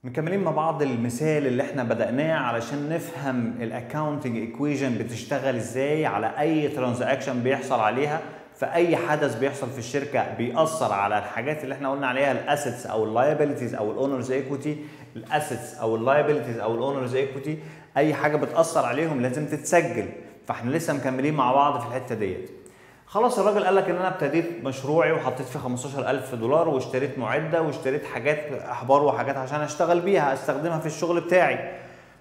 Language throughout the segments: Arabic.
مكملين مع بعض المثال اللي احنا بدأناه علشان نفهم الاكاونتنج ايكويشن بتشتغل ازاي على اي ترانزاكشن بيحصل عليها. فاي حدث بيحصل في الشركه بيأثر على الحاجات اللي احنا قلنا عليها الاسيتس او اللايبيلتيز او الاونرز ايكويتي. الاسيتس او اللايبيلتيز او الاونرز ايكويتي اي حاجه بتأثر عليهم لازم تتسجل. فاحنا لسه مكملين مع بعض في الحته ديت. خلاص الراجل قال لك ان انا ابتديت مشروعي وحطيت فيه $15,000 واشتريت معده واشتريت حاجات احبار وحاجات عشان اشتغل بيها استخدمها في الشغل بتاعي.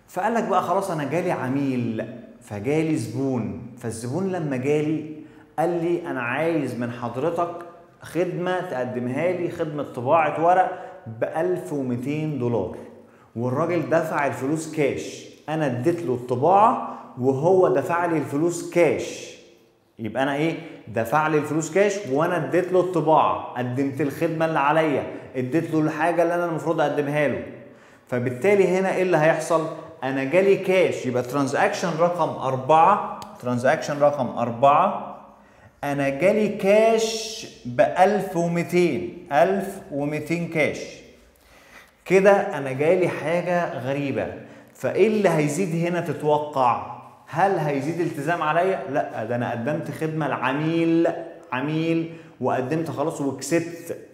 فقال لك بقى خلاص انا جالي عميل فجالي زبون. فالزبون لما جالي قال لي انا عايز من حضرتك خدمه تقدمها لي، خدمه طباعه ورق $1,200. والراجل دفع الفلوس كاش، انا اديت له الطباعه وهو دفع لي الفلوس كاش. يبقى انا ايه؟ دفع لي الفلوس كاش وانا اديت له الطباعه، قدمت الخدمه اللي عليا، اديت له الحاجه اللي انا المفروض اقدمها له. فبالتالي هنا ايه اللي هيحصل؟ انا جالي كاش، يبقى ترانزاكشن رقم 4 انا جالي كاش $1,200 كاش. كده انا جالي حاجه غريبه. فايه اللي هيزيد هنا تتوقع؟ هل هيزيد التزام عليا؟ لا، ده انا قدمت خدمه لعميل وقدمت خلاص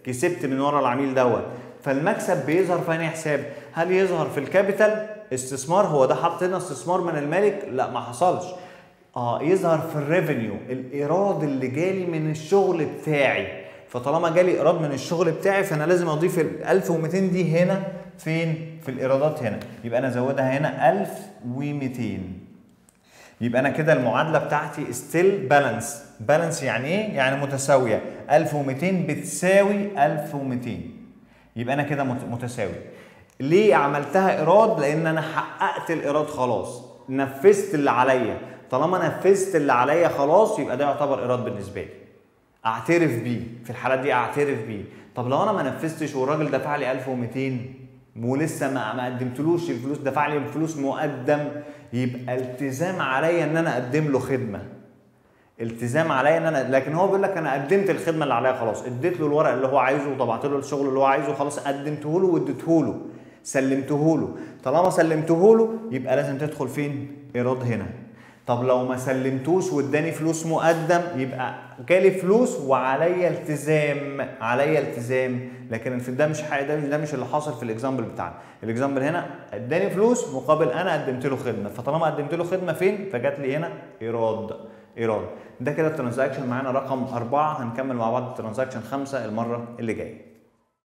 كسبت من ورا العميل دوت. فالمكسب بيظهر في انهي حساب؟ هل يظهر في الكابيتال استثمار؟ هو ده حط هنا استثمار من المالك؟ لا ما حصلش. يظهر في الريفينيو، الايراد اللي جالي من الشغل بتاعي. فطالما جالي ايراد من الشغل بتاعي فانا لازم اضيف ال 1200 دي هنا فين؟ في الايرادات هنا. يبقى انا ازودها هنا 1200. يبقى انا كده المعادله بتاعتي ستيل بالانس. يعني ايه؟ يعني متساويه. 1200 بتساوي 1200. يبقى انا كده متساوي. ليه عملتها ايراد؟ لان انا حققت الايراد خلاص، نفذت اللي عليا. طالما نفذت اللي عليا خلاص يبقى ده يعتبر ايراد بالنسبه لي، اعترف بيه. في الحالات دي اعترف بيه. طب لو انا ما نفذتش والراجل دفع لي 1200 ولسه ما قدمتلوش الفلوس، دفع لي الفلوس مقدم، يبقى التزام عليا ان انا اقدم له خدمه. التزام عليا ان انا، لكن هو بيقول لك انا قدمت الخدمه اللي عليا خلاص، اديت له الورق اللي هو عايزه وطبعت له الشغل اللي هو عايزه خلاص، قدمته له واديته له، سلمته له. طالما سلمته له يبقى لازم تدخل فين؟ ايراد هنا. طب لو ما سلمتوش واداني فلوس مقدم يبقى جالي فلوس وعليا التزام. لكن في ده مش حاجه، ده مش اللي حاصل في الاكزامبل بتاعنا. الاكزامبل هنا اداني فلوس مقابل انا قدمت له خدمه. فطالما قدمت له خدمه فين؟ فجات لي هنا ايراد. ده كده الترانزاكشن معانا رقم 4. هنكمل مع بعض الترانزاكشن 5 المره اللي جايه.